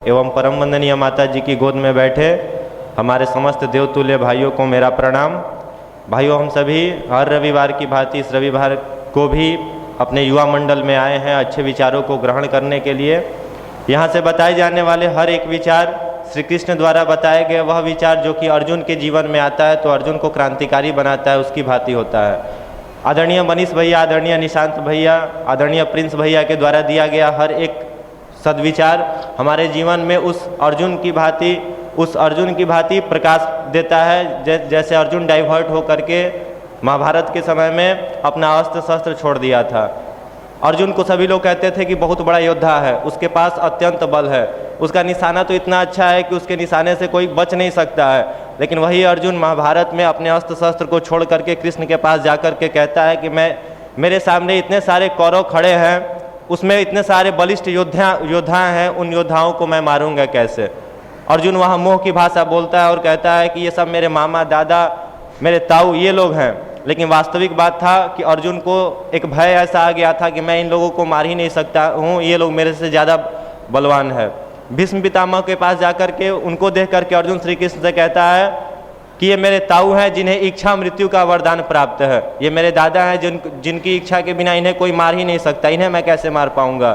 एवं परम वंदनीय माता जी की गोद में बैठे हमारे समस्त देवतुल्य भाइयों को मेरा प्रणाम। भाइयों, हम सभी हर रविवार की भांति इस रविवार को भी अपने युवा मंडल में आए हैं अच्छे विचारों को ग्रहण करने के लिए। यहाँ से बताए जाने वाले हर एक विचार श्री कृष्ण द्वारा बताए गए वह विचार जो कि अर्जुन के जीवन में आता है तो अर्जुन को क्रांतिकारी बनाता है, उसकी भांति होता है। आदरणीय मनीष भैया, आदरणीय निशांत भैया, आदरणीय प्रिंस भैया के द्वारा दिया गया हर एक सद्विचार हमारे जीवन में उस अर्जुन की भांति प्रकाश देता है। जैसे अर्जुन डाइवर्ट होकर के महाभारत के समय में अपना अस्त्र शस्त्र छोड़ दिया था। अर्जुन को सभी लोग कहते थे कि बहुत बड़ा योद्धा है, उसके पास अत्यंत बल है, उसका निशाना तो इतना अच्छा है कि उसके निशाने से कोई बच नहीं सकता है। लेकिन वही अर्जुन महाभारत में अपने अस्त्र शस्त्र को छोड़ करके कृष्ण के पास जाकर के कहता है कि मेरे सामने इतने सारे कौरव खड़े हैं, उसमें इतने सारे बलिष्ठ योद्धा हैं, उन योद्धाओं को मैं मारूंगा कैसे। अर्जुन वहाँ मोह की भाषा बोलता है और कहता है कि ये सब मेरे मामा, दादा, मेरे ताऊ ये लोग हैं। लेकिन वास्तविक बात था कि अर्जुन को एक भय ऐसा आ गया था कि मैं इन लोगों को मार ही नहीं सकता हूँ, ये लोग मेरे से ज़्यादा बलवान है। भीष्म पितामह के पास जाकर के उनको देख करके अर्जुन श्री कृष्ण से कहता है कि ये मेरे ताऊ हैं जिन्हें इच्छा मृत्यु का वरदान प्राप्त है, ये मेरे दादा हैं जिनकी इच्छा के बिना इन्हें कोई मार ही नहीं सकता, इन्हें मैं कैसे मार पाऊंगा।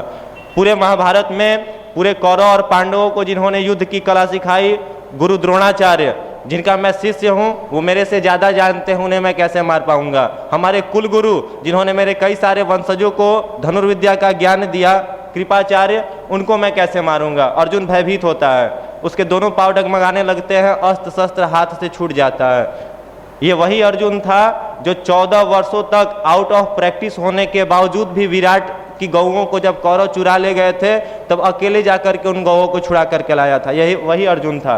पूरे महाभारत में पूरे कौरव और पांडवों को जिन्होंने युद्ध की कला सिखाई, गुरु द्रोणाचार्य जिनका मैं शिष्य हूँ, वो मेरे से ज़्यादा जानते हैं, उन्हें मैं कैसे मार पाऊंगा। हमारे कुल गुरु जिन्होंने मेरे कई सारे वंशजों को धनुर्विद्या का ज्ञान दिया, कृपाचार्य, उनको मैं कैसे मारूंगा। अर्जुन भयभीत होता है, उसके दोनों पांव डगमगाने लगते हैं, अस्त्र शस्त्र हाथ से छूट जाता है। ये वही अर्जुन था जो 14 वर्षों तक आउट ऑफ प्रैक्टिस होने के बावजूद भी विराट की गौओं को जब कौरव चुरा ले गए थे तब अकेले जाकर के उन गौओं को छुड़ा करके लाया था। यही वही अर्जुन था।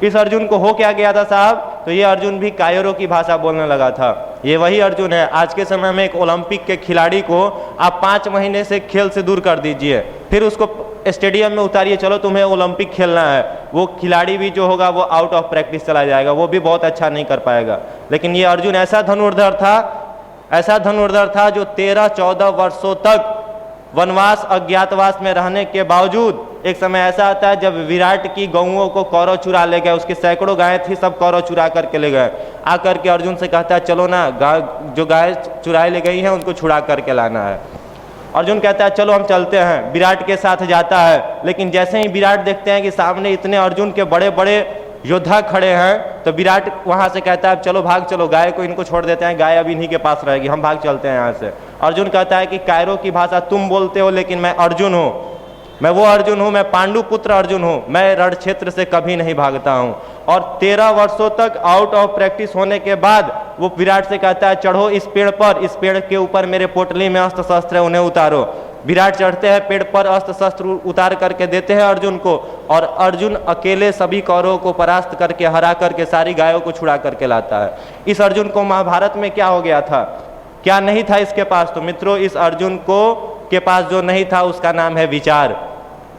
इस अर्जुन को हो क्या गया था साहब, तो ये अर्जुन भी कायरों की भाषा बोलने लगा था। ये वही अर्जुन है। आज के समय में एक ओलंपिक के खिलाड़ी को आप 5 महीने से खेल से दूर कर दीजिए, फिर उसको स्टेडियम में उतारिए, चलो तुम्हें ओलंपिक खेलना है, वो खिलाड़ी भी जो होगा वो आउट ऑफ प्रैक्टिस चला जाएगा, वो भी बहुत अच्छा नहीं कर पाएगा। लेकिन ये अर्जुन ऐसा धनुर्धर था जो 13-14 वर्षों तक वनवास अज्ञातवास में रहने के बावजूद एक समय ऐसा आता है जब विराट की गौओं को कौरव चुरा ले गए, उसकी सैकड़ों गायें थी, सब कौरव चुरा करके ले गए। आकर के अर्जुन से कहता है चलो ना, जो गाय चुराई ले गई हैं उनको छुड़ा करके लाना है। अर्जुन कहता है चलो हम चलते हैं, विराट के साथ जाता है। लेकिन जैसे ही विराट देखते हैं कि सामने इतने अर्जुन के बड़े बड़े योद्धा खड़े हैं तो विराट वहां से कहता है चलो भाग चलो, गाय को इनको छोड़ देते हैं, गाय अभी इन्हीं के पास रहेगी, हम भाग चलते हैं यहाँ से। अर्जुन कहता है कि कायरों की भाषा तुम बोलते हो, लेकिन मैं अर्जुन हूँ, मैं वो अर्जुन हूँ, मैं पांडु पुत्र अर्जुन हूँ, मैं रण क्षेत्र से कभी नहीं भागता हूँ। और 13 वर्षों तक आउट ऑफ प्रैक्टिस होने के बाद वो विराट से कहता है चढ़ो इस पेड़ पर, इस पेड़ के ऊपर मेरे पोटली में अस्त्र शस्त्र है, उन्हें उतारो। विराट चढ़ते हैं पेड़ पर, अस्त्र शस्त्र उतार करके देते हैं अर्जुन को, और अर्जुन अकेले सभी कौरवों को परास्त करके हरा करके सारी गायों को छुड़ा करके लाता है। इस अर्जुन को महाभारत में क्या हो गया था, क्या नहीं था इसके पास? तो मित्रों, इस अर्जुन को के पास जो नहीं था उसका नाम है विचार।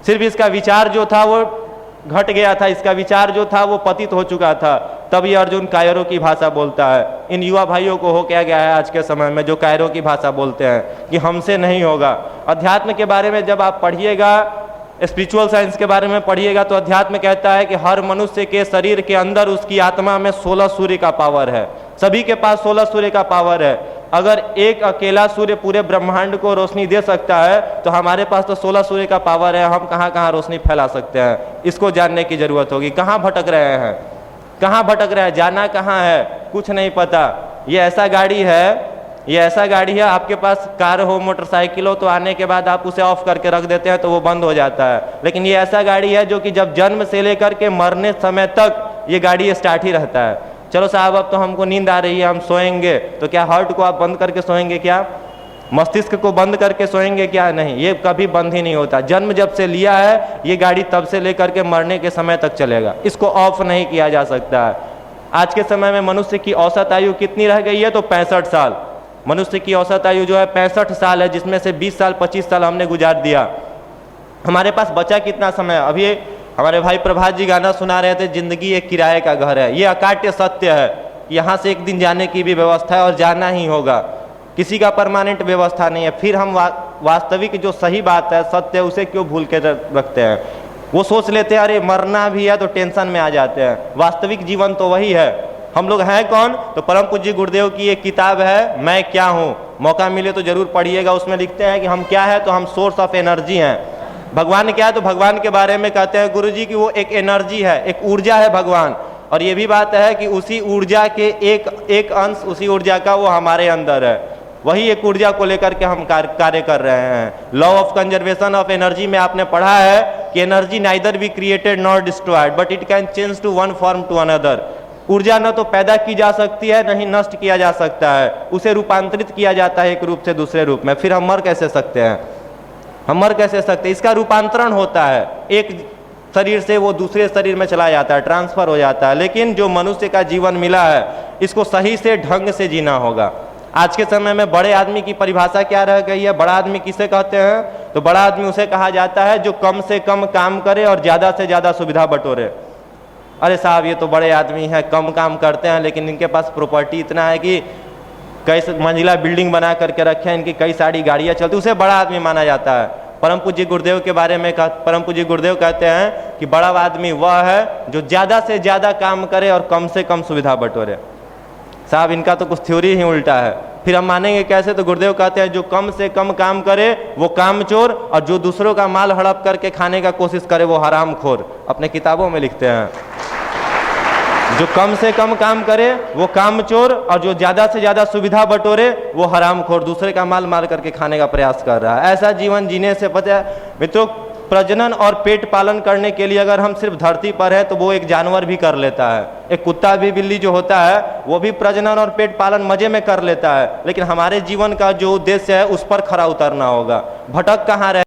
सिर्फ इसका विचार जो था वो घट गया था, इसका विचार जो था वो पतित हो चुका था। तब ये अर्जुन कायरों की भाषा बोलता है। इन युवा भाइयों को हो क्या गया है आज के समय में जो कायरों की भाषा बोलते हैं कि हमसे नहीं होगा। अध्यात्म के बारे में जब आप पढ़िएगा, स्पिरिचुअल साइंस के बारे में पढ़िएगा, तो अध्यात्म कहता है कि हर मनुष्य के शरीर के अंदर उसकी आत्मा में 16 सूर्य का पावर है। सभी के पास 16 सूर्य का पावर है। अगर एक अकेला सूर्य पूरे ब्रह्मांड को रोशनी दे सकता है तो हमारे पास तो 16 सूर्य का पावर है, हम कहाँ कहाँ रोशनी फैला सकते हैं, इसको जानने की जरूरत होगी। कहाँ भटक रहे हैं, कहाँ भटक रहे हैं, जाना कहाँ है, कुछ नहीं पता। ये ऐसा गाड़ी है, आपके पास कार हो, मोटरसाइकिल हो, तो आने के बाद आप उसे ऑफ करके रख देते हैं तो वो बंद हो जाता है। लेकिन ये ऐसा गाड़ी है जो कि जब जन्म से लेकर के मरने समय तक ये गाड़ी स्टार्ट ही रहता है। चलो साहब अब तो हमको नींद आ रही है, हम सोएंगे, तो क्या हार्ट को आप बंद करके सोएंगे क्या? मस्तिष्क को बंद करके सोएंगे क्या? नहीं, ये कभी बंद ही नहीं होता। जन्म जब से लिया है ये गाड़ी तब से लेकर के मरने के समय तक चलेगा, इसको ऑफ नहीं किया जा सकता है। आज के समय में मनुष्य की औसत आयु कितनी रह गई है? तो 65 साल। मनुष्य की औसत आयु जो है 65 साल है, जिसमें से 20 साल 25 साल हमने गुजार दिया। हमारे पास बचा कितना समय? अभी हमारे भाई प्रभात जी गाना सुना रहे थे, जिंदगी एक किराए का घर है। ये अकाट्य सत्य है, यहाँ से एक दिन जाने की भी व्यवस्था है और जाना ही होगा, किसी का परमानेंट व्यवस्था नहीं है। फिर हम वास्तविक जो सही बात है, सत्य है, उसे क्यों भूल के रखते हैं? वो सोच लेते हैं अरे मरना भी है, तो टेंशन में आ जाते हैं। वास्तविक जीवन तो वही है। हम लोग हैं कौन? तो परम पूज्य गुरुदेव की एक किताब है मैं क्या हूँ, मौका मिले तो जरूर पढ़िएगा। उसमें लिखते हैं कि हम क्या है, तो हम सोर्स ऑफ एनर्जी हैं। भगवान क्या है, तो भगवान के बारे में कहते हैं गुरु जी कि वो एक एनर्जी है, एक ऊर्जा है भगवान। और ये भी बात है कि उसी ऊर्जा के एक अंश उसी ऊर्जा का वो हमारे अंदर है। वही एक ऊर्जा को लेकर के हम कार्य कर रहे हैं। Law of conservation of energy में आपने पढ़ा है कि energy neither be created nor destroyed but it can change to one form to another. ऊर्जा न तो पैदा की जा सकती है, न ही नष्ट किया जा सकता है, उसे रूपांतरित किया जाता है एक रूप से दूसरे रूप में। फिर हम मर कैसे सकते हैं? हम मर कैसे सकते हैं? इसका रूपांतरण होता है, एक शरीर से वो दूसरे शरीर में चला जाता है, ट्रांसफर हो जाता है। लेकिन जो मनुष्य का जीवन मिला है, इसको सही से ढंग से जीना होगा। आज के समय में बड़े आदमी की परिभाषा क्या रह गई है? बड़ा आदमी किसे कहते हैं? तो बड़ा आदमी उसे कहा जाता है जो कम से कम काम करे और ज़्यादा से ज़्यादा सुविधा बटोरे। अरे साहब, ये तो बड़े आदमी हैं, कम काम करते हैं, लेकिन इनके पास प्रॉपर्टी इतना है कि कई मंजिला बिल्डिंग बना करके रखे हैं, इनकी कई सारी गाड़ियाँ चलती, उसे बड़ा आदमी माना जाता है। परम पूज्य गुरुदेव के बारे में परम पूज्य गुरुदेव कहते हैं कि बड़ा आदमी वह है जो ज़्यादा से ज़्यादा काम करे और कम से कम सुविधा बटोरे। साहब, इनका तो कुछ थ्योरी ही उल्टा है। फिर हम मानेंगे कैसे? तो गुरुदेव कहते हैं जो कम से कम काम करे वो कामचोर, और जो दूसरों का माल हड़प करके खाने का कोशिश करे वो हरामखोर। अपने किताबों में लिखते हैं जो कम से कम काम करे वो कामचोर, और जो ज़्यादा से ज़्यादा सुविधा बटोरे वो हरामखोर, दूसरे का माल मार करके खाने का प्रयास कर रहा है। ऐसा जीवन जीने से पता है मित्रों, प्रजनन और पेट पालन करने के लिए अगर हम सिर्फ धरती पर है तो वो एक जानवर भी कर लेता है। एक कुत्ता भी, बिल्ली जो होता है वो भी प्रजनन और पेट पालन मजे में कर लेता है। लेकिन हमारे जीवन का जो उद्देश्य है उस पर खरा उतरना होगा। भटक कहाँ रहे